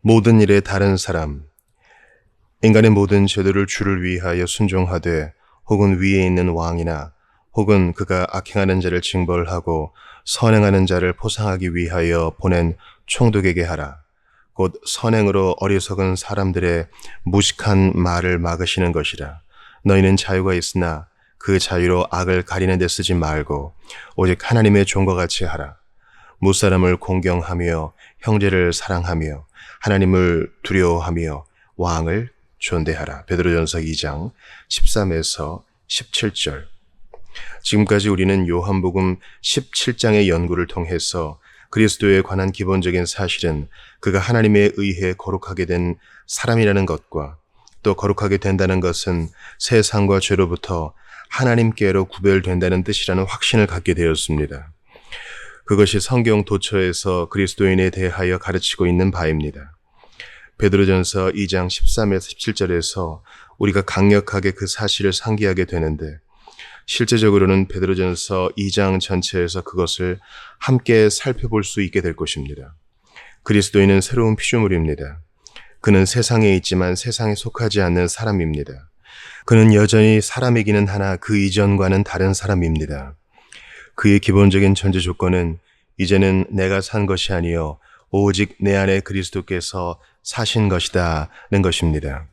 모든 일에 다른 사람. 인간의 모든 제도를 주를 위하여 순종하되 혹은 위에 있는 왕이나 혹은 그가 악행하는 자를 징벌하고 선행하는 자를 포상하기 위하여 보낸 총독에게 하라. 곧 선행으로 어리석은 사람들의 무식한 말을 막으시는 것이라. 너희는 자유가 있으나 그 자유로 악을 가리는 데 쓰지 말고 오직 하나님의 종과 같이 하라. 무사람을 공경하며 형제를 사랑하며 하나님을 두려워하며 왕을 존대하라. 베드로전서 2장 13에서 17절. 지금까지 우리는 요한복음 17장의 연구를 통해서 그리스도에 관한 기본적인 사실은 그가 하나님에 의해 거룩하게 된 사람이라는 것과 또 거룩하게 된다는 것은 세상과 죄로부터 하나님께로 구별된다는 뜻이라는 확신을 갖게 되었습니다. 그것이 성경 도처에서 그리스도인에 대하여 가르치고 있는 바입니다. 베드로전서 2장 13에서 17절에서 우리가 강력하게 그 사실을 상기하게 되는데 실제적으로는 베드로전서 2장 전체에서 그것을 함께 살펴볼 수 있게 될 것입니다. 그리스도인은 새로운 피조물입니다. 그는 세상에 있지만 세상에 속하지 않는 사람입니다. 그는 여전히 사람이기는 하나 그 이전과는 다른 사람입니다. 그의 기본적인 전제 조건은 이제는 내가 산 것이 아니요 오직 내 안에 그리스도께서 사신 것이다는 것입니다.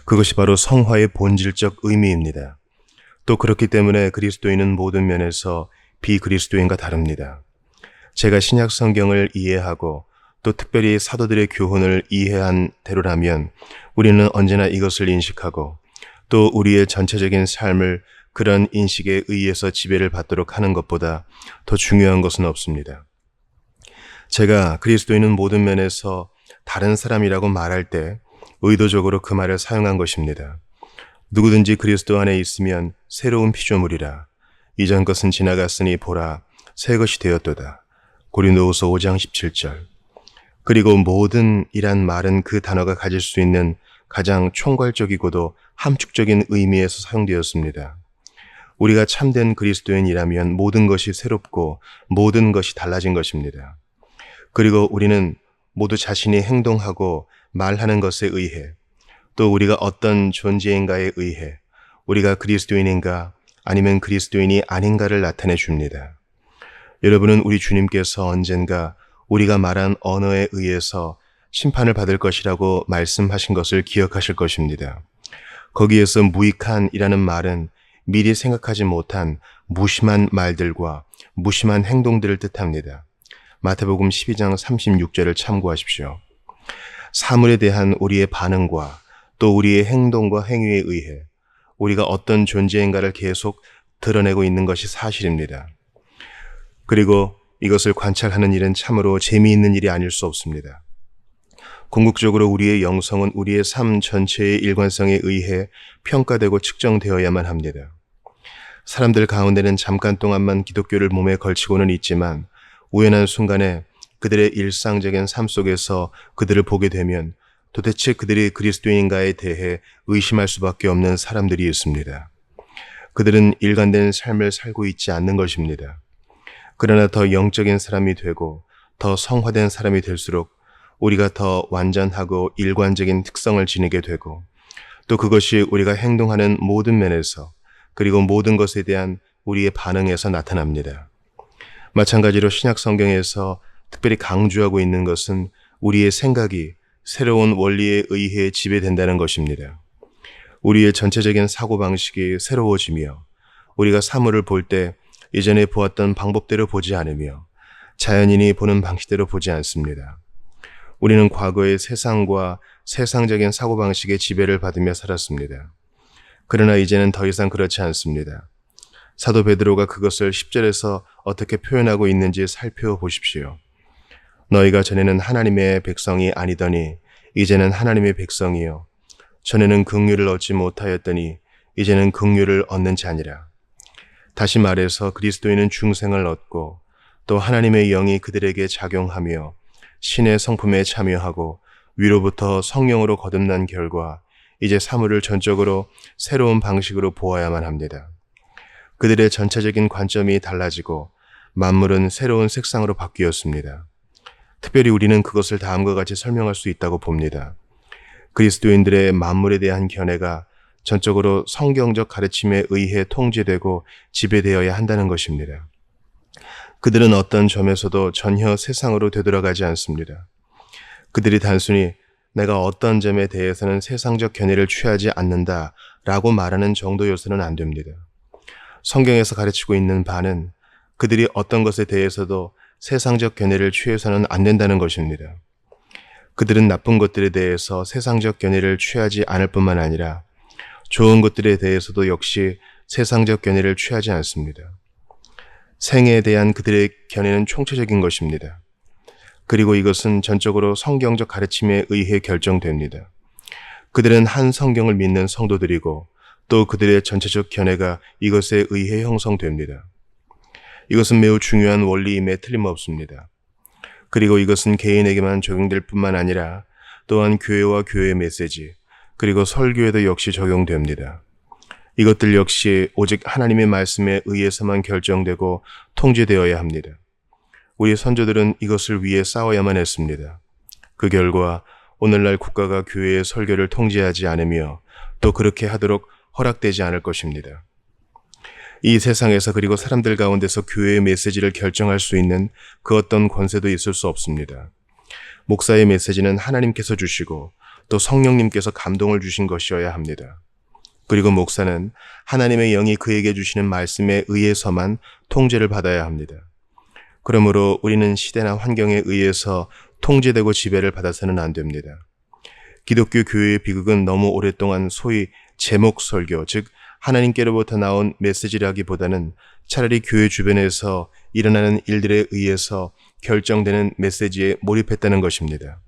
그것이 바로 성화의 본질적 의미입니다. 또 그렇기 때문에 그리스도인은 모든 면에서 비그리스도인과 다릅니다. 제가 신약 성경을 이해하고 또 특별히 사도들의 교훈을 이해한 대로라면 우리는 언제나 이것을 인식하고 또 우리의 전체적인 삶을 그런 인식에 의해서 지배를 받도록 하는 것보다 더 중요한 것은 없습니다. 제가 그리스도인은 모든 면에서 다른 사람이라고 말할 때 의도적으로 그 말을 사용한 것입니다. 누구든지 그리스도 안에 있으면 새로운 피조물이라. 이전 것은 지나갔으니 보라, 새 것이 되었도다. 고린도후서 5장 17절. 그리고 모든 이란 말은 그 단어가 가질 수 있는 가장 총괄적이고도 함축적인 의미에서 사용되었습니다. 우리가 참된 그리스도인이라면 모든 것이 새롭고 모든 것이 달라진 것입니다. 그리고 우리는 모두 자신이 행동하고 말하는 것에 의해 또 우리가 어떤 존재인가에 의해 우리가 그리스도인인가 아니면 그리스도인이 아닌가를 나타내 줍니다. 여러분은 우리 주님께서 언젠가 우리가 말한 언어에 의해서 심판을 받을 것이라고 말씀하신 것을 기억하실 것입니다. 거기에서 무익한이라는 말은 미리 생각하지 못한 무심한 말들과 무심한 행동들을 뜻합니다. 마태복음 12장 36절을 참고하십시오. 사물에 대한 우리의 반응과 또 우리의 행동과 행위에 의해 우리가 어떤 존재인가를 계속 드러내고 있는 것이 사실입니다. 그리고 이것을 관찰하는 일은 참으로 재미있는 일이 아닐 수 없습니다. 궁극적으로 우리의 영성은 우리의 삶 전체의 일관성에 의해 평가되고 측정되어야만 합니다. 사람들 가운데는 잠깐 동안만 기독교를 몸에 걸치고는 있지만 우연한 순간에 그들의 일상적인 삶 속에서 그들을 보게 되면 도대체 그들이 그리스도인가에 대해 의심할 수밖에 없는 사람들이 있습니다. 그들은 일관된 삶을 살고 있지 않는 것입니다. 그러나 더 영적인 사람이 되고 더 성화된 사람이 될수록 우리가 더 완전하고 일관적인 특성을 지니게 되고 또 그것이 우리가 행동하는 모든 면에서 그리고 모든 것에 대한 우리의 반응에서 나타납니다. 마찬가지로 신약 성경에서 특별히 강조하고 있는 것은 우리의 생각이 새로운 원리에 의해 지배된다는 것입니다. 우리의 전체적인 사고방식이 새로워지며 우리가 사물을 볼 때 이전에 보았던 방법대로 보지 않으며 자연인이 보는 방식대로 보지 않습니다. 우리는 과거의 세상과 세상적인 사고방식의 지배를 받으며 살았습니다. 그러나 이제는 더 이상 그렇지 않습니다. 사도 베드로가 그것을 10절에서 어떻게 표현하고 있는지 살펴보십시오. 너희가 전에는 하나님의 백성이 아니더니 이제는 하나님의 백성이요 전에는 긍휼을 얻지 못하였더니 이제는 긍휼을 얻는 자니라. 다시 말해서 그리스도인은 중생을 얻고 또 하나님의 영이 그들에게 작용하며 신의 성품에 참여하고 위로부터 성령으로 거듭난 결과 이제 사물을 전적으로 새로운 방식으로 보아야만 합니다. 그들의 전체적인 관점이 달라지고 만물은 새로운 색상으로 바뀌었습니다. 특별히 우리는 그것을 다음과 같이 설명할 수 있다고 봅니다. 그리스도인들의 만물에 대한 견해가 전적으로 성경적 가르침에 의해 통제되고 지배되어야 한다는 것입니다. 그들은 어떤 점에서도 전혀 세상으로 되돌아가지 않습니다. 그들이 단순히 내가 어떤 점에 대해서는 세상적 견해를 취하지 않는다 라고 말하는 정도여서는 안 됩니다. 성경에서 가르치고 있는 바는 그들이 어떤 것에 대해서도 세상적 견해를 취해서는 안 된다는 것입니다. 그들은 나쁜 것들에 대해서 세상적 견해를 취하지 않을 뿐만 아니라 좋은 것들에 대해서도 역시 세상적 견해를 취하지 않습니다. 생애에 대한 그들의 견해는 총체적인 것입니다. 그리고 이것은 전적으로 성경적 가르침에 의해 결정됩니다. 그들은 한 성경을 믿는 성도들이고 또 그들의 전체적 견해가 이것에 의해 형성됩니다. 이것은 매우 중요한 원리임에 틀림없습니다. 그리고 이것은 개인에게만 적용될 뿐만 아니라 또한 교회와 교회의 메시지, 그리고 설교에도 역시 적용됩니다. 이것들 역시 오직 하나님의 말씀에 의해서만 결정되고 통제되어야 합니다. 우리 선조들은 이것을 위해 싸워야만 했습니다. 그 결과 오늘날 국가가 교회의 설교를 통제하지 않으며 또 그렇게 하도록 허락되지 않을 것입니다. 이 세상에서 그리고 사람들 가운데서 교회의 메시지를 결정할 수 있는 그 어떤 권세도 있을 수 없습니다. 목사의 메시지는 하나님께서 주시고 또 성령님께서 감동을 주신 것이어야 합니다. 그리고 목사는 하나님의 영이 그에게 주시는 말씀에 의해서만 통제를 받아야 합니다. 그러므로 우리는 시대나 환경에 의해서 통제되고 지배를 받아서는 안 됩니다. 기독교 교회의 비극은 너무 오랫동안 소위 제목 설교, 즉 하나님께로부터 나온 메시지라기보다는 차라리 교회 주변에서 일어나는 일들에 의해서 결정되는 메시지에 몰입했다는 것입니다.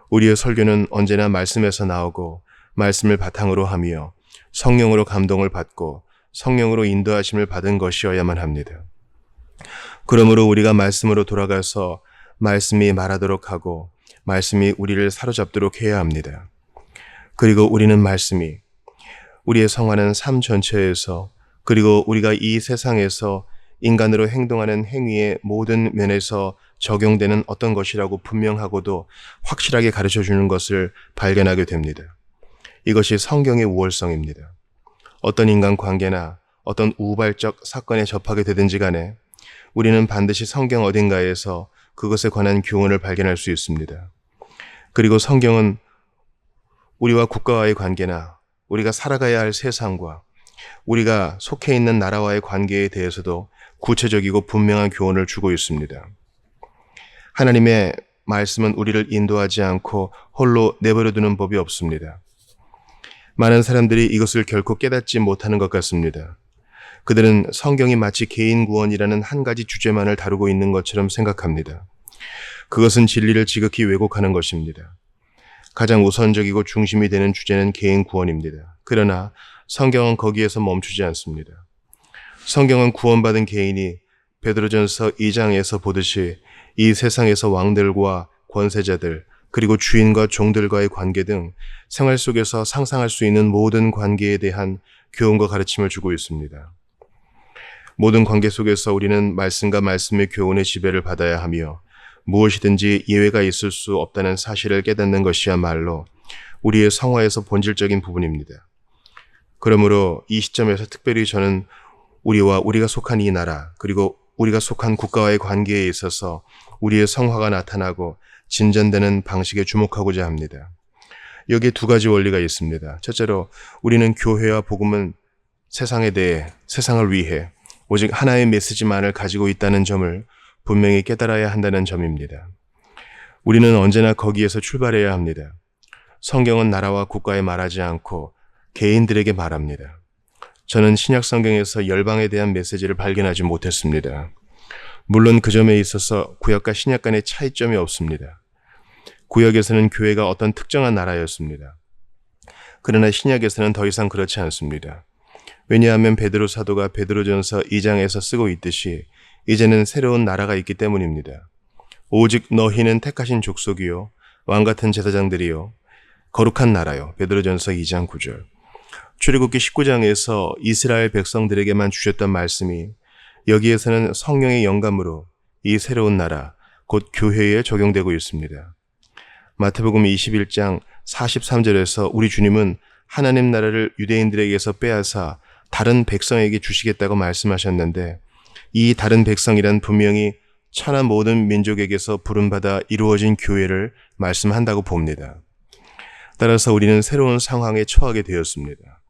우리의 설교는 언제나 말씀에서 나오고 말씀을 바탕으로 하며 성령으로 감동을 받고 성령으로 인도하심을 받은 것이어야만 합니다. 그러므로 우리가 말씀으로 돌아가서 말씀이 말하도록 하고 말씀이 우리를 사로잡도록 해야 합니다. 그리고 우리는 말씀이 우리의 성화는 삶 전체에서 그리고 우리가 이 세상에서 인간으로 행동하는 행위의 모든 면에서 적용되는 어떤 것이라고 분명하고도 확실하게 가르쳐 주는 것을 발견하게 됩니다. 이것이 성경의 우월성입니다. 어떤 인간관계나 어떤 우발적 사건에 접하게 되든지 간에 우리는 반드시 성경 어딘가에서 그것에 관한 교훈을 발견할 수 있습니다. 그리고 성경은 우리와 국가와의 관계나 우리가 살아가야 할 세상과 우리가 속해 있는 나라와의 관계에 대해서도 구체적이고 분명한 교훈을 주고 있습니다. 하나님의 말씀은 우리를 인도하지 않고 홀로 내버려두는 법이 없습니다. 많은 사람들이 이것을 결코 깨닫지 못하는 것 같습니다. 그들은 성경이 마치 개인 구원이라는 한 가지 주제만을 다루고 있는 것처럼 생각합니다. 그것은 진리를 지극히 왜곡하는 것입니다. 가장 우선적이고 중심이 되는 주제는 개인 구원입니다. 그러나 성경은 거기에서 멈추지 않습니다. 성경은 구원받은 개인이 베드로전서 2장에서 보듯이 이 세상에서 왕들과 권세자들 그리고 주인과 종들과의 관계 등 생활 속에서 상상할 수 있는 모든 관계에 대한 교훈과 가르침을 주고 있습니다. 모든 관계 속에서 우리는 말씀과 말씀의 교훈의 지배를 받아야 하며 무엇이든지 예외가 있을 수 없다는 사실을 깨닫는 것이야말로 우리의 성화에서 본질적인 부분입니다. 그러므로 이 시점에서 특별히 저는 우리가 속한 이 나라 그리고 우리가 속한 국가와의 관계에 있어서 우리의 성화가 나타나고 진전되는 방식에 주목하고자 합니다. 여기에 두 가지 원리가 있습니다. 첫째로 우리는 교회와 복음은 세상에 대해 세상을 위해 오직 하나의 메시지만을 가지고 있다는 점을 분명히 깨달아야 한다는 점입니다. 우리는 언제나 거기에서 출발해야 합니다. 성경은 나라와 국가에 말하지 않고 개인들에게 말합니다. 저는 신약 성경에서 열방에 대한 메시지를 발견하지 못했습니다. 물론 그 점에 있어서 구약과 신약 간의 차이점이 없습니다. 구약에서는 교회가 어떤 특정한 나라였습니다. 그러나 신약에서는 더 이상 그렇지 않습니다. 왜냐하면 베드로 사도가 베드로전서 2장에서 쓰고 있듯이 이제는 새로운 나라가 있기 때문입니다. 오직 너희는 택하신 족속이요 왕같은 제사장들이요 거룩한 나라요. 베드로전서 2장 9절. 출애굽기 19장에서 이스라엘 백성들에게만 주셨던 말씀이 여기에서는 성령의 영감으로 이 새로운 나라, 곧 교회에 적용되고 있습니다. 마태복음 21장 43절에서 우리 주님은 하나님 나라를 유대인들에게서 빼앗아 다른 백성에게 주시겠다고 말씀하셨는데, 이 다른 백성이란 분명히 천하 모든 민족에게서 부름받아 이루어진 교회를 말씀한다고 봅니다. 따라서 우리는 새로운 상황에 처하게 되었습니다.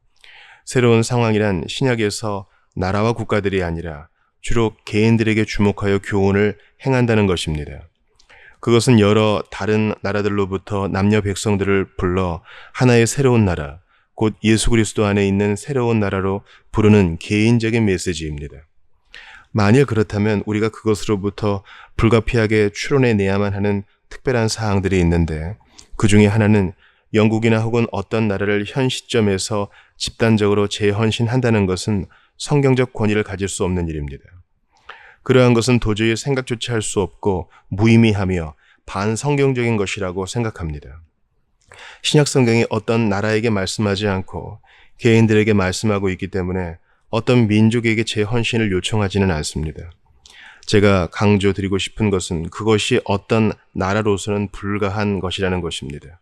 새로운 상황이란 신약에서 나라와 국가들이 아니라 주로 개인들에게 주목하여 교훈을 행한다는 것입니다. 그것은 여러 다른 나라들로부터 남녀 백성들을 불러 하나의 새로운 나라, 곧 예수 그리스도 안에 있는 새로운 나라로 부르는 개인적인 메시지입니다. 만일 그렇다면 우리가 그것으로부터 불가피하게 추론해내야만 하는 특별한 사항들이 있는데, 그 중에 하나는 영국이나 혹은 어떤 나라를 현 시점에서 집단적으로 재헌신한다는 것은 성경적 권위를 가질 수 없는 일입니다. 그러한 것은 도저히 생각조차 할 수 없고 무의미하며 반성경적인 것이라고 생각합니다. 신약 성경이 어떤 나라에게 말씀하지 않고 개인들에게 말씀하고 있기 때문에 어떤 민족에게 재헌신을 요청하지는 않습니다. 제가 강조드리고 싶은 것은 그것이 어떤 나라로서는 불가한 것이라는 것입니다.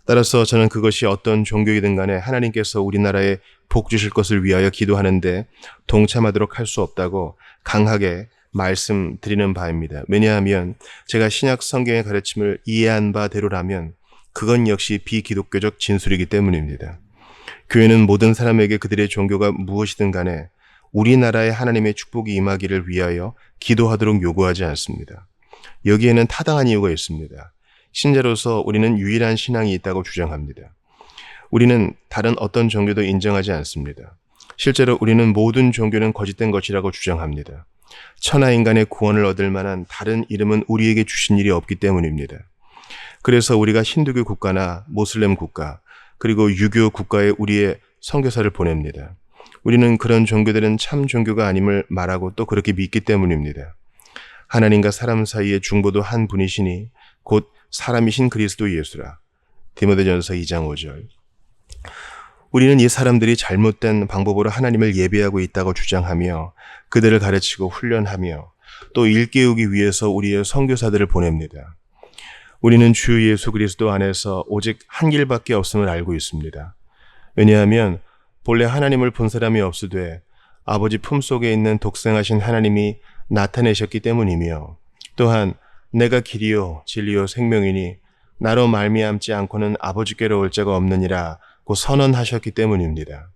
따라서 저는 그것이 어떤 종교이든 간에 하나님께서 우리나라에 복 주실 것을 위하여 기도하는데 동참하도록 할 수 없다고 강하게 말씀드리는 바입니다. 왜냐하면 제가 신약 성경의 가르침을 이해한 바대로라면 그건 역시 비기독교적 진술이기 때문입니다. 교회는 모든 사람에게 그들의 종교가 무엇이든 간에 우리나라의 하나님의 축복이 임하기를 위하여 기도하도록 요구하지 않습니다. 여기에는 타당한 이유가 있습니다. 신자로서 우리는 유일한 신앙이 있다고 주장합니다. 우리는 다른 어떤 종교도 인정하지 않습니다. 실제로 우리는 모든 종교는 거짓된 것이라고 주장합니다. 천하 인간의 구원을 얻을 만한 다른 이름은 우리에게 주신 일이 없기 때문입니다. 그래서 우리가 힌두교 국가나 모슬렘 국가, 그리고 유교 국가에 우리의 선교사를 보냅니다. 우리는 그런 종교들은 참 종교가 아님을 말하고 또 그렇게 믿기 때문입니다. 하나님과 사람 사이의 중보도 한 분이시니 곧 사람이신 그리스도 예수라. 디모데전서 2장 5절. 우리는 이 사람들이 잘못된 방법으로 하나님을 예배하고 있다고 주장하며 그들을 가르치고 훈련하며 또 일깨우기 위해서 우리의 선교사들을 보냅니다. 우리는 주 예수 그리스도 안에서 오직 한 길밖에 없음을 알고 있습니다. 왜냐하면 본래 하나님을 본 사람이 없으되 아버지 품속에 있는 독생하신 하나님이 나타내셨기 때문이며, 또한 내가 길이요 진리요 생명이니 나로 말미암지 않고는 아버지께로 올 자가 없느니라 고 선언하셨기 때문입니다.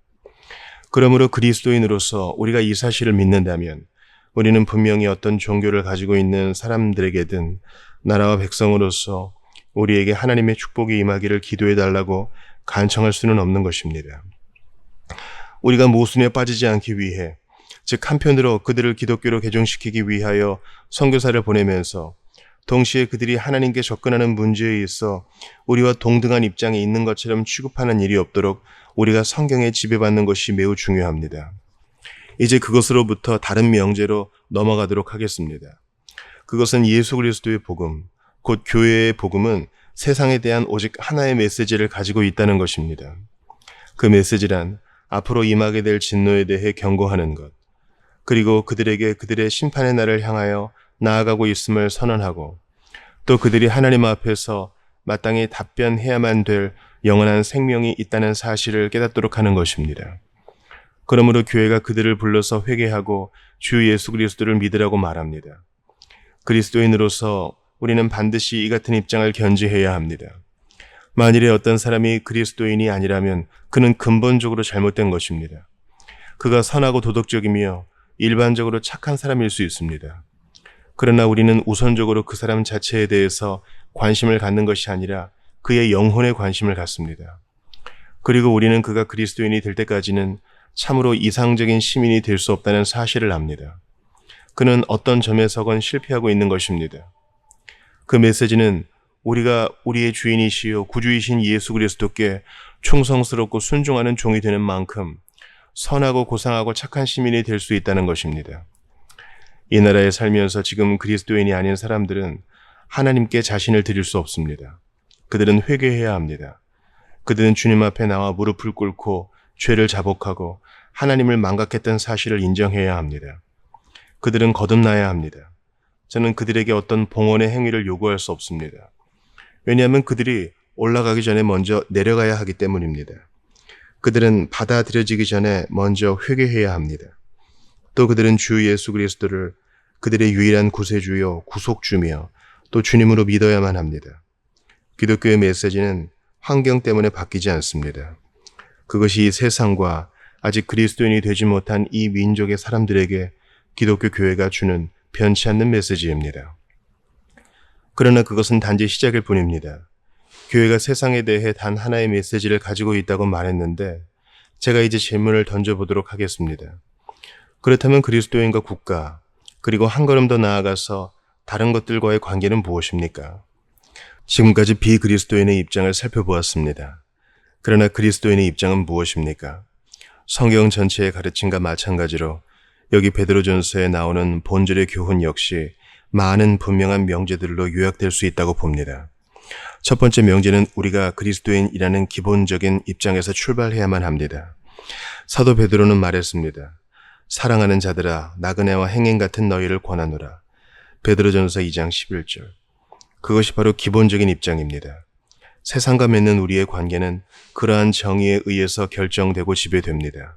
그러므로 그리스도인으로서 우리가 이 사실을 믿는다면 우리는 분명히 어떤 종교를 가지고 있는 사람들에게든 나라와 백성으로서 우리에게 하나님의 축복이 임하기를 기도해달라고 간청할 수는 없는 것입니다. 우리가 모순에 빠지지 않기 위해, 즉 한편으로 그들을 기독교로 개종시키기 위하여 선교사를 보내면서 동시에 그들이 하나님께 접근하는 문제에 있어 우리와 동등한 입장에 있는 것처럼 취급하는 일이 없도록 우리가 성경에 지배받는 것이 매우 중요합니다. 이제 그것으로부터 다른 명제로 넘어가도록 하겠습니다. 그것은 예수 그리스도의 복음, 곧 교회의 복음은 세상에 대한 오직 하나의 메시지를 가지고 있다는 것입니다. 그 메시지란 앞으로 임하게 될 진노에 대해 경고하는 것, 그리고 그들에게 그들의 심판의 날을 향하여 나아가고 있음을 선언하고, 또 그들이 하나님 앞에서 마땅히 답변해야만 될 영원한 생명이 있다는 사실을 깨닫도록 하는 것입니다. 그러므로 교회가 그들을 불러서 회개하고 주 예수 그리스도를 믿으라고 말합니다. 그리스도인으로서 우리는 반드시 이 같은 입장을 견지해야 합니다. 만일에 어떤 사람이 그리스도인이 아니라면 그는 근본적으로 잘못된 것입니다. 그가 선하고 도덕적이며 일반적으로 착한 사람일 수 있습니다. 그러나 우리는 우선적으로 그 사람 자체에 대해서 관심을 갖는 것이 아니라 그의 영혼에 관심을 갖습니다. 그리고 우리는 그가 그리스도인이 될 때까지는 참으로 이상적인 시민이 될 수 없다는 사실을 압니다. 그는 어떤 점에서건 실패하고 있는 것입니다. 그 메시지는 우리가 우리의 주인이시요 구주이신 예수 그리스도께 충성스럽고 순종하는 종이 되는 만큼 선하고 고상하고 착한 시민이 될 수 있다는 것입니다. 이 나라에 살면서 지금 그리스도인이 아닌 사람들은 하나님께 자신을 드릴 수 없습니다. 그들은 회개해야 합니다. 그들은 주님 앞에 나와 무릎을 꿇고 죄를 자복하고 하나님을 망각했던 사실을 인정해야 합니다. 그들은 거듭나야 합니다. 저는 그들에게 어떤 봉헌의 행위를 요구할 수 없습니다. 왜냐하면 그들이 올라가기 전에 먼저 내려가야 하기 때문입니다. 그들은 받아들여지기 전에 먼저 회개해야 합니다. 또 그들은 주 예수 그리스도를 그들의 유일한 구세주요 구속주며 또 주님으로 믿어야만 합니다. 기독교의 메시지는 환경 때문에 바뀌지 않습니다. 그것이 이 세상과 아직 그리스도인이 되지 못한 이 민족의 사람들에게 기독교 교회가 주는 변치 않는 메시지입니다. 그러나 그것은 단지 시작일 뿐입니다. 교회가 세상에 대해 단 하나의 메시지를 가지고 있다고 말했는데 제가 이제 질문을 던져보도록 하겠습니다. 그렇다면 그리스도인과 국가, 그리고 한 걸음 더 나아가서 다른 것들과의 관계는 무엇입니까? 지금까지 비그리스도인의 입장을 살펴보았습니다. 그러나 그리스도인의 입장은 무엇입니까? 성경 전체의 가르침과 마찬가지로 여기 베드로전서에 나오는 본절의 교훈 역시 많은 분명한 명제들로 요약될 수 있다고 봅니다. 첫 번째 명제는 우리가 그리스도인이라는 기본적인 입장에서 출발해야만 합니다. 사도 베드로는 말했습니다. 사랑하는 자들아 나그네와 행인 같은 너희를 권하노라. 베드로전서 2장 11절. 그것이 바로 기본적인 입장입니다. 세상과 맺는 우리의 관계는 그러한 정의에 의해서 결정되고 지배됩니다.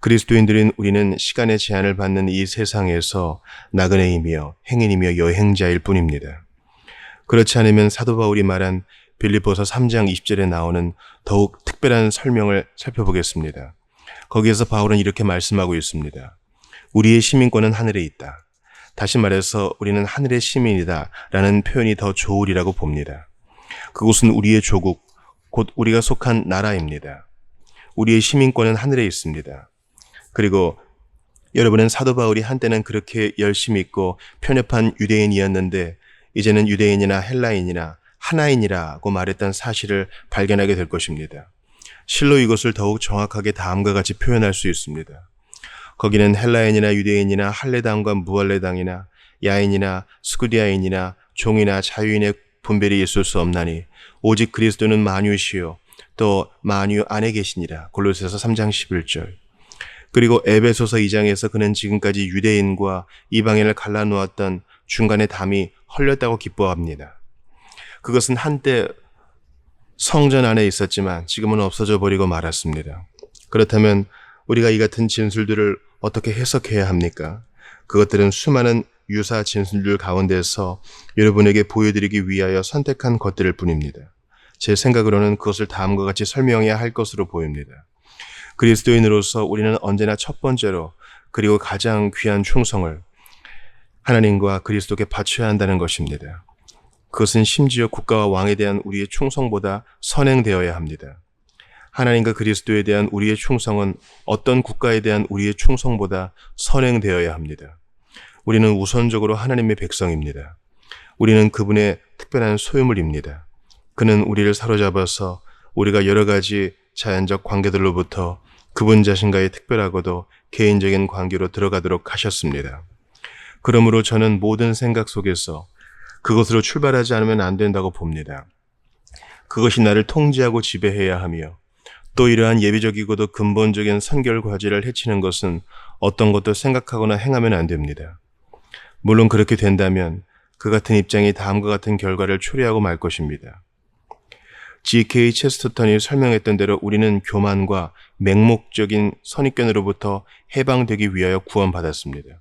그리스도인들인 우리는 시간의 제한을 받는 이 세상에서 나그네이며 행인이며 여행자일 뿐입니다. 그렇지 않으면 사도 바울이 말한 빌립보서 3장 20절에 나오는 더욱 특별한 설명을 살펴보겠습니다. 거기에서 바울은 이렇게 말씀하고 있습니다. 우리의 시민권은 하늘에 있다. 다시 말해서 우리는 하늘의 시민이다 라는 표현이 더 좋으리라고 봅니다. 그곳은 우리의 조국, 곧 우리가 속한 나라입니다. 우리의 시민권은 하늘에 있습니다. 그리고 여러분은 사도 바울이 한때는 그렇게 열심히 있고 편협한 유대인이었는데 이제는 유대인이나 헬라인이나 하나인이라고 말했던 사실을 발견하게 될 것입니다. 실로 이것을 더욱 정확하게 다음과 같이 표현할 수 있습니다. 거기는 헬라인이나 유대인이나 할례당과 무할례당이나 야인이나 스쿠디아인이나 종이나 자유인의 분별이 있을 수 없나니 오직 그리스도는 만유시요 또 만유 안에 계시니라. 골로새서 3장 11절. 그리고 에베소서 2장에서 그는 지금까지 유대인과 이방인을 갈라놓았던 중간에 담이 헐렸다고 기뻐합니다. 그것은 한때 성전 안에 있었지만 지금은 없어져 버리고 말았습니다. 그렇다면 우리가 이 같은 진술들을 어떻게 해석해야 합니까? 그것들은 수많은 유사 진술들 가운데서 여러분에게 보여드리기 위하여 선택한 것들일 뿐입니다. 제 생각으로는 그것을 다음과 같이 설명해야 할 것으로 보입니다. 그리스도인으로서 우리는 언제나 첫 번째로 그리고 가장 귀한 충성을 하나님과 그리스도께 바쳐야 한다는 것입니다. 그것은 심지어 국가와 왕에 대한 우리의 충성보다 선행되어야 합니다. 하나님과 그리스도에 대한 우리의 충성은 어떤 국가에 대한 우리의 충성보다 선행되어야 합니다. 우리는 우선적으로 하나님의 백성입니다. 우리는 그분의 특별한 소유물입니다. 그는 우리를 사로잡아서 우리가 여러 가지 자연적 관계들로부터 그분 자신과의 특별하고도 개인적인 관계로 들어가도록 하셨습니다. 그러므로 저는 모든 생각 속에서 그것으로 출발하지 않으면 안 된다고 봅니다. 그것이 나를 통제하고 지배해야 하며 또 이러한 예비적이고도 근본적인 선결 과제를 해치는 것은 어떤 것도 생각하거나 행하면 안 됩니다. 물론 그렇게 된다면 그 같은 입장이 다음과 같은 결과를 초래하고 말 것입니다. G.K. 체스터턴이 설명했던 대로 우리는 교만과 맹목적인 선입견으로부터 해방되기 위하여 구원받았습니다.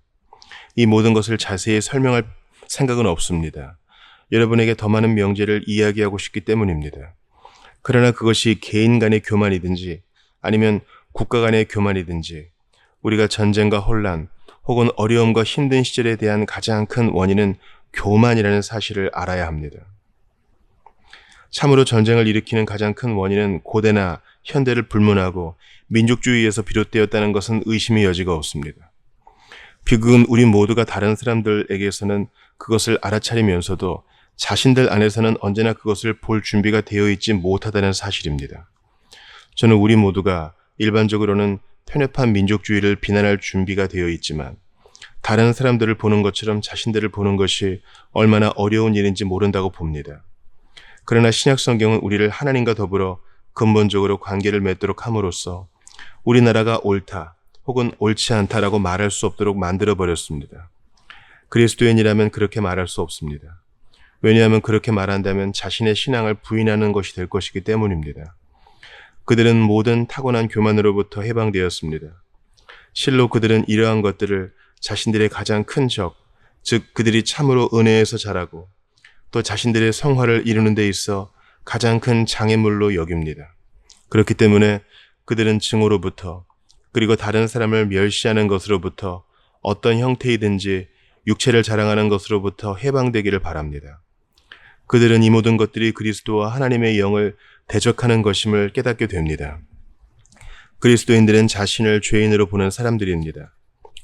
이 모든 것을 자세히 설명할 생각은 없습니다. 여러분에게 더 많은 명제를 이야기하고 싶기 때문입니다. 그러나 그것이 개인 간의 교만이든지 아니면 국가 간의 교만이든지 우리가 전쟁과 혼란 혹은 어려움과 힘든 시절에 대한 가장 큰 원인은 교만이라는 사실을 알아야 합니다. 참으로 전쟁을 일으키는 가장 큰 원인은 고대나 현대를 불문하고 민족주의에서 비롯되었다는 것은 의심의 여지가 없습니다. 비극은 우리 모두가 다른 사람들에게서는 그것을 알아차리면서도 자신들 안에서는 언제나 그것을 볼 준비가 되어 있지 못하다는 사실입니다. 저는 우리 모두가 일반적으로는 편협한 민족주의를 비난할 준비가 되어 있지만 다른 사람들을 보는 것처럼 자신들을 보는 것이 얼마나 어려운 일인지 모른다고 봅니다. 그러나 신약 성경은 우리를 하나님과 더불어 근본적으로 관계를 맺도록 함으로써 우리나라가 옳다 혹은 옳지 않다라고 말할 수 없도록 만들어버렸습니다. 그리스도인이라면 그렇게 말할 수 없습니다. 왜냐하면 그렇게 말한다면 자신의 신앙을 부인하는 것이 될 것이기 때문입니다. 그들은 모든 타고난 교만으로부터 해방되었습니다. 실로 그들은 이러한 것들을 자신들의 가장 큰 적, 즉 그들이 참으로 은혜에서 자라고 또 자신들의 성화를 이루는 데 있어 가장 큰 장애물로 여깁니다. 그렇기 때문에 그들은 증오로부터 그리고 다른 사람을 멸시하는 것으로부터 어떤 형태이든지 육체를 자랑하는 것으로부터 해방되기를 바랍니다. 그들은 이 모든 것들이 그리스도와 하나님의 영을 대적하는 것임을 깨닫게 됩니다. 그리스도인들은 자신을 죄인으로 보는 사람들입니다.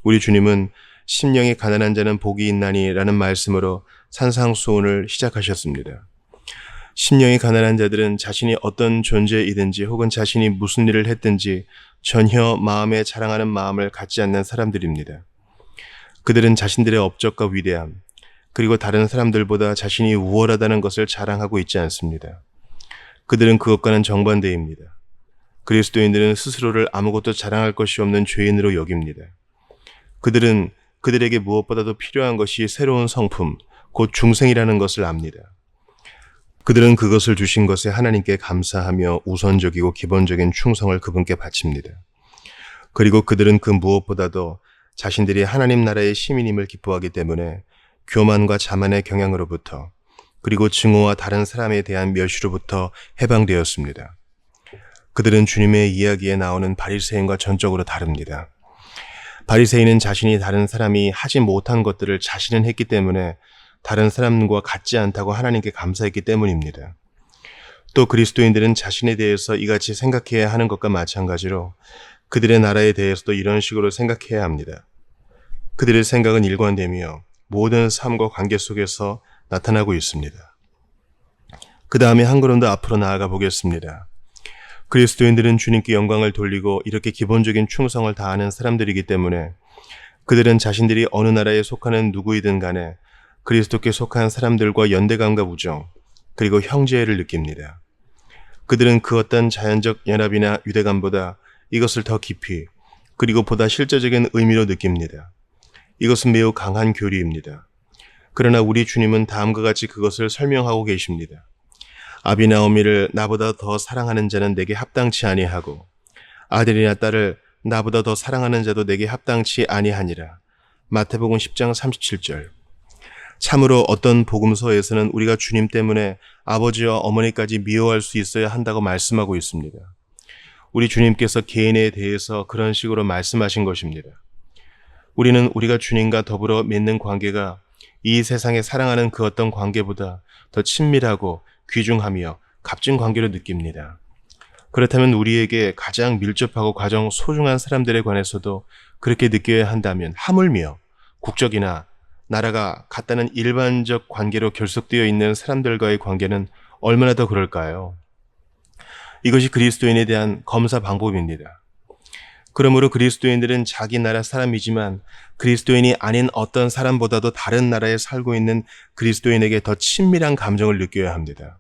우리 주님은 심령이 가난한 자는 복이 있나니 라는 말씀으로 산상수훈을 시작하셨습니다. 심령이 가난한 자들은 자신이 어떤 존재이든지 혹은 자신이 무슨 일을 했든지 전혀 마음에 자랑하는 마음을 갖지 않는 사람들입니다. 그들은 자신들의 업적과 위대함, 그리고 다른 사람들보다 자신이 우월하다는 것을 자랑하고 있지 않습니다. 그들은 그것과는 정반대입니다. 그리스도인들은 스스로를 아무것도 자랑할 것이 없는 죄인으로 여깁니다. 그들은 그들에게 무엇보다도 필요한 것이 새로운 성품, 곧 중생이라는 것을 압니다. 그들은 그것을 주신 것에 하나님께 감사하며 우선적이고 기본적인 충성을 그분께 바칩니다. 그리고 그들은 그 무엇보다도 자신들이 하나님 나라의 시민임을 기뻐하기 때문에 교만과 자만의 경향으로부터 그리고 증오와 다른 사람에 대한 멸시로부터 해방되었습니다. 그들은 주님의 이야기에 나오는 바리새인과 전적으로 다릅니다. 바리새인은 자신이 다른 사람이 하지 못한 것들을 자신은 했기 때문에 다른 사람과 같지 않다고 하나님께 감사했기 때문입니다. 또 그리스도인들은 자신에 대해서 이같이 생각해야 하는 것과 마찬가지로 그들의 나라에 대해서도 이런 식으로 생각해야 합니다. 그들의 생각은 일관되며 모든 삶과 관계 속에서 나타나고 있습니다. 그 다음에 한 걸음 더 앞으로 나아가 보겠습니다. 그리스도인들은 주님께 영광을 돌리고 이렇게 기본적인 충성을 다하는 사람들이기 때문에 그들은 자신들이 어느 나라에 속하는 누구이든 간에 그리스도께 속한 사람들과 연대감과 우정, 그리고 형제애를 느낍니다. 그들은 그 어떤 자연적 연합이나 유대감보다 이것을 더 깊이, 그리고 보다 실제적인 의미로 느낍니다. 이것은 매우 강한 교리입니다. 그러나 우리 주님은 다음과 같이 그것을 설명하고 계십니다. 아비나오미를 나보다 더 사랑하는 자는 내게 합당치 아니하고 아들이나 딸을 나보다 더 사랑하는 자도 내게 합당치 아니하니라. 마태복음 10장 37절. 참으로 어떤 복음서에서는 우리가 주님 때문에 아버지와 어머니까지 미워할 수 있어야 한다고 말씀하고 있습니다. 우리 주님께서 개인에 대해서 그런 식으로 말씀하신 것입니다. 우리는 우리가 주님과 더불어 맺는 관계가 이 세상에 사랑하는 그 어떤 관계보다 더 친밀하고 귀중하며 값진 관계로 느낍니다. 그렇다면 우리에게 가장 밀접하고 가장 소중한 사람들에 관해서도 그렇게 느껴야 한다면 하물며 국적이나 나라가 같다는 일반적 관계로 결속되어 있는 사람들과의 관계는 얼마나 더 그럴까요? 이것이 그리스도인에 대한 검사 방법입니다. 그러므로 그리스도인들은 자기 나라 사람이지만 그리스도인이 아닌 어떤 사람보다도 다른 나라에 살고 있는 그리스도인에게 더 친밀한 감정을 느껴야 합니다.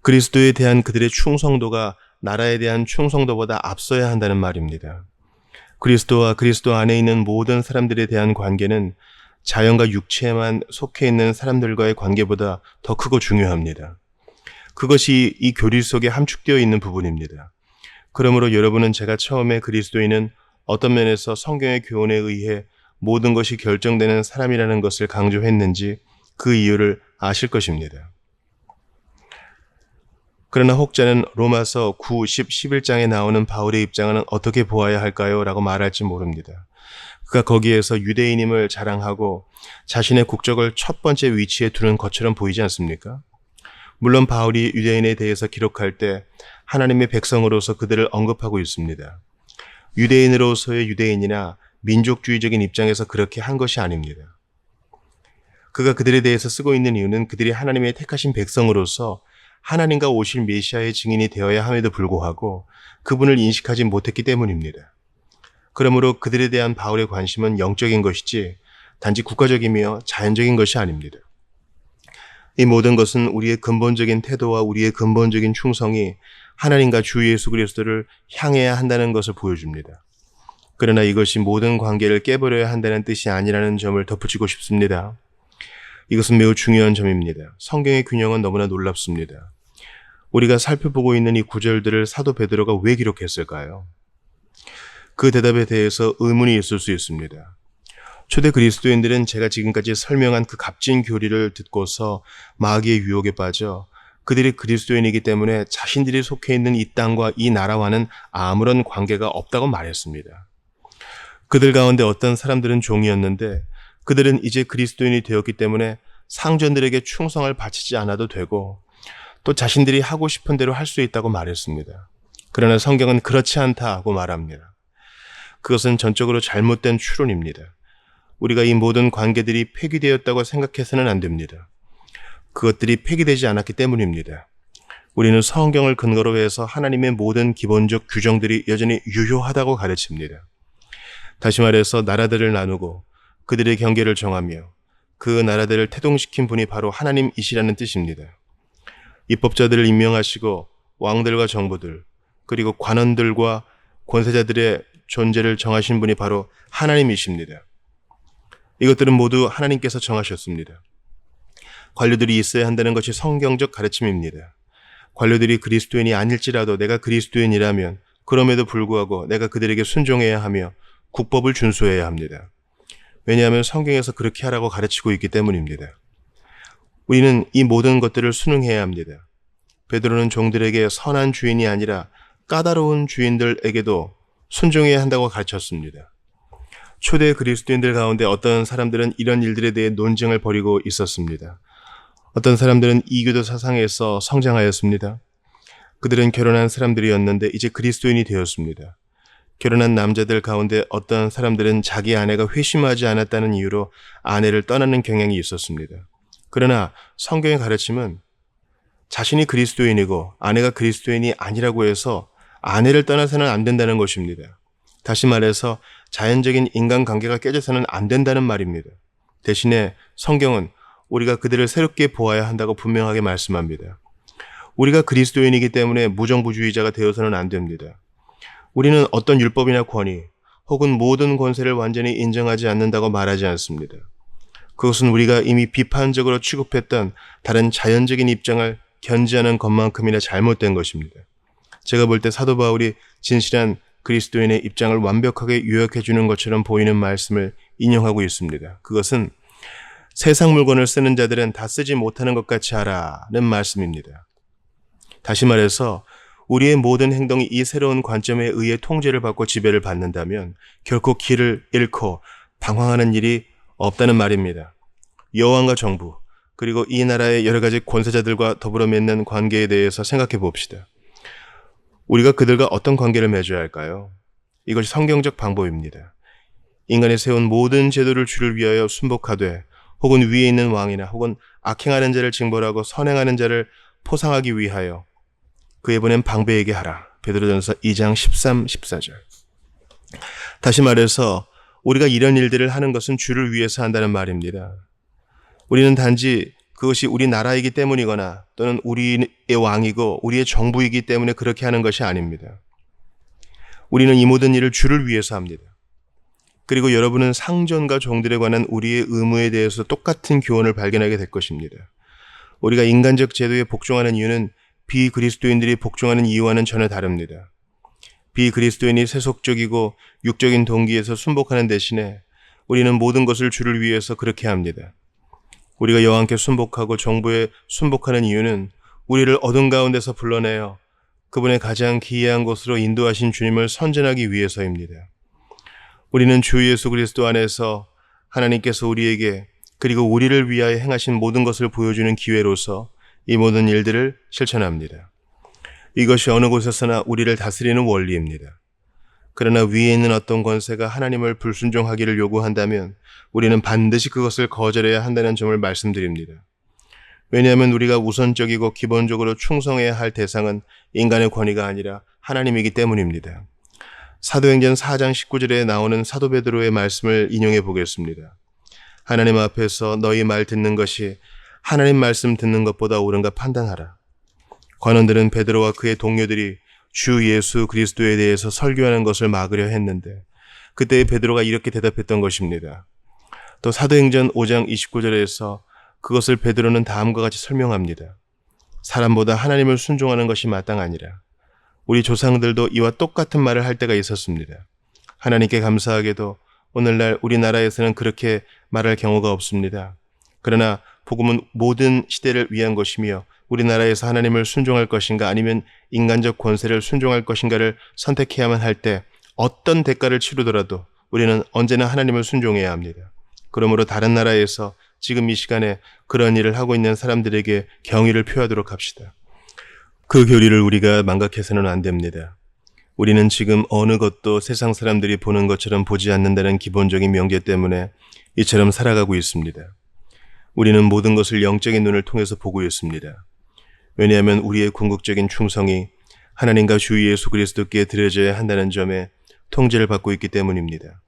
그리스도에 대한 그들의 충성도가 나라에 대한 충성도보다 앞서야 한다는 말입니다. 그리스도와 그리스도 안에 있는 모든 사람들에 대한 관계는 자연과 육체에만 속해 있는 사람들과의 관계보다 더 크고 중요합니다. 그것이 이 교리 속에 함축되어 있는 부분입니다. 그러므로 여러분은 제가 처음에 그리스도인은 어떤 면에서 성경의 교훈에 의해 모든 것이 결정되는 사람이라는 것을 강조했는지 그 이유를 아실 것입니다. 그러나 혹자는 로마서 9, 10, 11장에 나오는 바울의 입장은 어떻게 보아야 할까요? 라고 말할지 모릅니다. 그가 거기에서 유대인임을 자랑하고 자신의 국적을 첫 번째 위치에 두는 것처럼 보이지 않습니까? 물론 바울이 유대인에 대해서 기록할 때 하나님의 백성으로서 그들을 언급하고 있습니다. 유대인으로서의 유대인이나 민족주의적인 입장에서 그렇게 한 것이 아닙니다. 그가 그들에 대해서 쓰고 있는 이유는 그들이 하나님의 택하신 백성으로서 하나님과 오실 메시아의 증인이 되어야 함에도 불구하고 그분을 인식하지 못했기 때문입니다. 그러므로 그들에 대한 바울의 관심은 영적인 것이지 단지 국가적이며 자연적인 것이 아닙니다. 이 모든 것은 우리의 근본적인 태도와 우리의 근본적인 충성이 하나님과 주 예수 그리스도를 향해야 한다는 것을 보여줍니다. 그러나 이것이 모든 관계를 깨버려야 한다는 뜻이 아니라는 점을 덧붙이고 싶습니다. 이것은 매우 중요한 점입니다. 성경의 균형은 너무나 놀랍습니다. 우리가 살펴보고 있는 이 구절들을 사도 베드로가 왜 기록했을까요? 그 대답에 대해서 의문이 있을 수 있습니다. 초대 그리스도인들은 제가 지금까지 설명한 그 값진 교리를 듣고서 마귀의 유혹에 빠져 그들이 그리스도인이기 때문에 자신들이 속해 있는 이 땅과 이 나라와는 아무런 관계가 없다고 말했습니다. 그들 가운데 어떤 사람들은 종이었는데 그들은 이제 그리스도인이 되었기 때문에 상전들에게 충성을 바치지 않아도 되고 또 자신들이 하고 싶은 대로 할 수 있다고 말했습니다. 그러나 성경은 그렇지 않다고 말합니다. 그것은 전적으로 잘못된 추론입니다. 우리가 이 모든 관계들이 폐기되었다고 생각해서는 안 됩니다. 그것들이 폐기되지 않았기 때문입니다. 우리는 성경을 근거로 해서 하나님의 모든 기본적 규정들이 여전히 유효하다고 가르칩니다. 다시 말해서 나라들을 나누고 그들의 경계를 정하며 그 나라들을 태동시킨 분이 바로 하나님이시라는 뜻입니다. 입법자들을 임명하시고 왕들과 정부들 그리고 관원들과 권세자들의 존재를 정하신 분이 바로 하나님이십니다. 이것들은 모두 하나님께서 정하셨습니다. 관료들이 있어야 한다는 것이 성경적 가르침입니다. 관료들이 그리스도인이 아닐지라도 내가 그리스도인이라면 그럼에도 불구하고 내가 그들에게 순종해야 하며 국법을 준수해야 합니다. 왜냐하면 성경에서 그렇게 하라고 가르치고 있기 때문입니다. 우리는 이 모든 것들을 순응해야 합니다. 베드로는 종들에게 선한 주인이 아니라 까다로운 주인들에게도 순종해야 한다고 가르쳤습니다. 초대 그리스도인들 가운데 어떤 사람들은 이런 일들에 대해 논쟁을 벌이고 있었습니다. 어떤 사람들은 이교도 사상에서 성장하였습니다. 그들은 결혼한 사람들이었는데 이제 그리스도인이 되었습니다. 결혼한 남자들 가운데 어떤 사람들은 자기 아내가 회심하지 않았다는 이유로 아내를 떠나는 경향이 있었습니다. 그러나 성경의 가르침은 자신이 그리스도인이고 아내가 그리스도인이 아니라고 해서 아내를 떠나서는 안 된다는 것입니다. 다시 말해서 자연적인 인간관계가 깨져서는 안 된다는 말입니다. 대신에 성경은 우리가 그들을 새롭게 보아야 한다고 분명하게 말씀합니다. 우리가 그리스도인이기 때문에 무정부주의자가 되어서는 안 됩니다. 우리는 어떤 율법이나 권위 혹은 모든 권세를 완전히 인정하지 않는다고 말하지 않습니다. 그것은 우리가 이미 비판적으로 취급했던 다른 자연적인 입장을 견지하는 것만큼이나 잘못된 것입니다. 제가 볼 때 사도 바울이 진실한 그리스도인의 입장을 완벽하게 요약해 주는 것처럼 보이는 말씀을 인용하고 있습니다. 그것은 세상 물건을 쓰는 자들은 다 쓰지 못하는 것 같이 하라는 말씀입니다. 다시 말해서 우리의 모든 행동이 이 새로운 관점에 의해 통제를 받고 지배를 받는다면 결코 길을 잃고 방황하는 일이 없다는 말입니다. 여왕과 정부 그리고 이 나라의 여러 가지 권세자들과 더불어 맺는 관계에 대해서 생각해 봅시다. 우리가 그들과 어떤 관계를 맺어야 할까요? 이것이 성경적 방법입니다. 인간이 세운 모든 제도를 주를 위하여 순복하되 혹은 위에 있는 왕이나 혹은 악행하는 자를 징벌하고 선행하는 자를 포상하기 위하여 그에 보낸 방배에게 하라. 베드로전서 2장 13, 14절. 다시 말해서 우리가 이런 일들을 하는 것은 주를 위해서 한다는 말입니다. 우리는 단지 그것이 우리 나라이기 때문이거나 또는 우리의 왕이고 우리의 정부이기 때문에 그렇게 하는 것이 아닙니다. 우리는 이 모든 일을 주를 위해서 합니다. 그리고 여러분은 상전과 종들에 관한 우리의 의무에 대해서 똑같은 교훈을 발견하게 될 것입니다. 우리가 인간적 제도에 복종하는 이유는 비그리스도인들이 복종하는 이유와는 전혀 다릅니다. 비그리스도인이 세속적이고 육적인 동기에서 순복하는 대신에 우리는 모든 것을 주를 위해서 그렇게 합니다. 우리가 여호와께 순복하고 정부에 순복하는 이유는 우리를 어둠 가운데서 불러내어 그분의 가장 기이한 곳으로 인도하신 주님을 선전하기 위해서입니다. 우리는 주 예수 그리스도 안에서 하나님께서 우리에게 그리고 우리를 위하여 행하신 모든 것을 보여주는 기회로서 이 모든 일들을 실천합니다. 이것이 어느 곳에서나 우리를 다스리는 원리입니다. 그러나 위에 있는 어떤 권세가 하나님을 불순종하기를 요구한다면 우리는 반드시 그것을 거절해야 한다는 점을 말씀드립니다. 왜냐하면 우리가 우선적이고 기본적으로 충성해야 할 대상은 인간의 권위가 아니라 하나님이기 때문입니다. 사도행전 4장 19절에 나오는 사도 베드로의 말씀을 인용해 보겠습니다. 하나님 앞에서 너희 말 듣는 것이 하나님 말씀 듣는 것보다 옳은가 판단하라. 관원들은 베드로와 그의 동료들이 주 예수 그리스도에 대해서 설교하는 것을 막으려 했는데 그때 베드로가 이렇게 대답했던 것입니다. 또 사도행전 5장 29절에서 그것을 베드로는 다음과 같이 설명합니다. 사람보다 하나님을 순종하는 것이 마땅하니라. 우리 조상들도 이와 똑같은 말을 할 때가 있었습니다. 하나님께 감사하게도 오늘날 우리나라에서는 그렇게 말할 경우가 없습니다. 그러나 복음은 모든 시대를 위한 것이며 우리나라에서 하나님을 순종할 것인가 아니면 인간적 권세를 순종할 것인가를 선택해야만 할 때 어떤 대가를 치르더라도 우리는 언제나 하나님을 순종해야 합니다. 그러므로 다른 나라에서 지금 이 시간에 그런 일을 하고 있는 사람들에게 경의를 표하도록 합시다. 그 교리를 우리가 망각해서는 안 됩니다. 우리는 지금 어느 것도 세상 사람들이 보는 것처럼 보지 않는다는 기본적인 명제 때문에 이처럼 살아가고 있습니다. 우리는 모든 것을 영적인 눈을 통해서 보고 있습니다. 왜냐하면 우리의 궁극적인 충성이 하나님과 주 예수 그리스도께 드려져야 한다는 점에 통제를 받고 있기 때문입니다.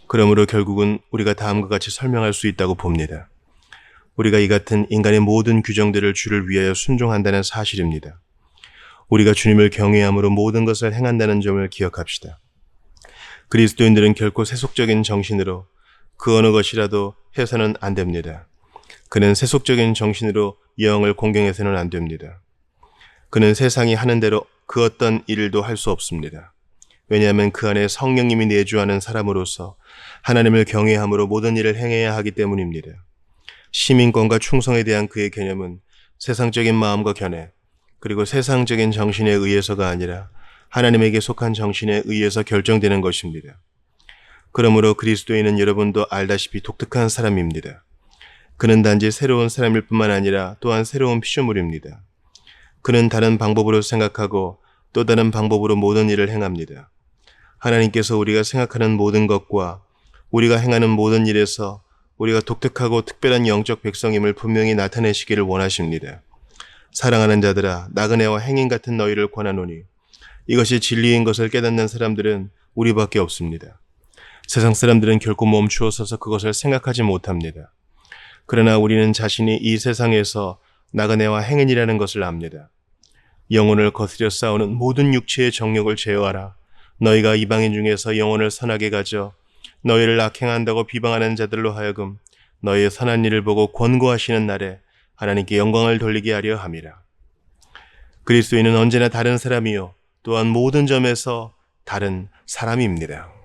그러므로 결국은 우리가 다음과 같이 설명할 수 있다고 봅니다. 우리가 이 같은 인간의 모든 규정들을 주를 위하여 순종한다는 사실입니다. 우리가 주님을 경외함으로 모든 것을 행한다는 점을 기억합시다. 그리스도인들은 결코 세속적인 정신으로 그 어느 것이라도 해서는 안 됩니다. 그는 세속적인 정신으로 영을 공경해서는 안 됩니다. 그는 세상이 하는 대로 그 어떤 일도 할 수 없습니다. 왜냐하면 그 안에 성령님이 내주하는 사람으로서 하나님을 경외함으로 모든 일을 행해야 하기 때문입니다. 시민권과 충성에 대한 그의 개념은 세상적인 마음과 견해, 그리고 세상적인 정신에 의해서가 아니라 하나님에게 속한 정신에 의해서 결정되는 것입니다. 그러므로 그리스도인은 여러분도 알다시피 독특한 사람입니다. 그는 단지 새로운 사람일 뿐만 아니라 또한 새로운 피조물입니다. 그는 다른 방법으로 생각하고 또 다른 방법으로 모든 일을 행합니다. 하나님께서 우리가 생각하는 모든 것과 우리가 행하는 모든 일에서 우리가 독특하고 특별한 영적 백성임을 분명히 나타내시기를 원하십니다. 사랑하는 자들아, 나그네와 행인 같은 너희를 권하노니 이것이 진리인 것을 깨닫는 사람들은 우리밖에 없습니다. 세상 사람들은 결코 멈추어 서서 그것을 생각하지 못합니다. 그러나 우리는 자신이 이 세상에서 나그네와 행인이라는 것을 압니다. 영혼을 거스려 싸우는 모든 육체의 정욕을 제어하라. 너희가 이방인 중에서 영혼을 선하게 가져 너희를 악행한다고 비방하는 자들로 하여금 너희의 선한 일을 보고 권고하시는 날에 하나님께 영광을 돌리게 하려 함이라. 그리스도인은 언제나 다른 사람이요 또한 모든 점에서 다른 사람입니다.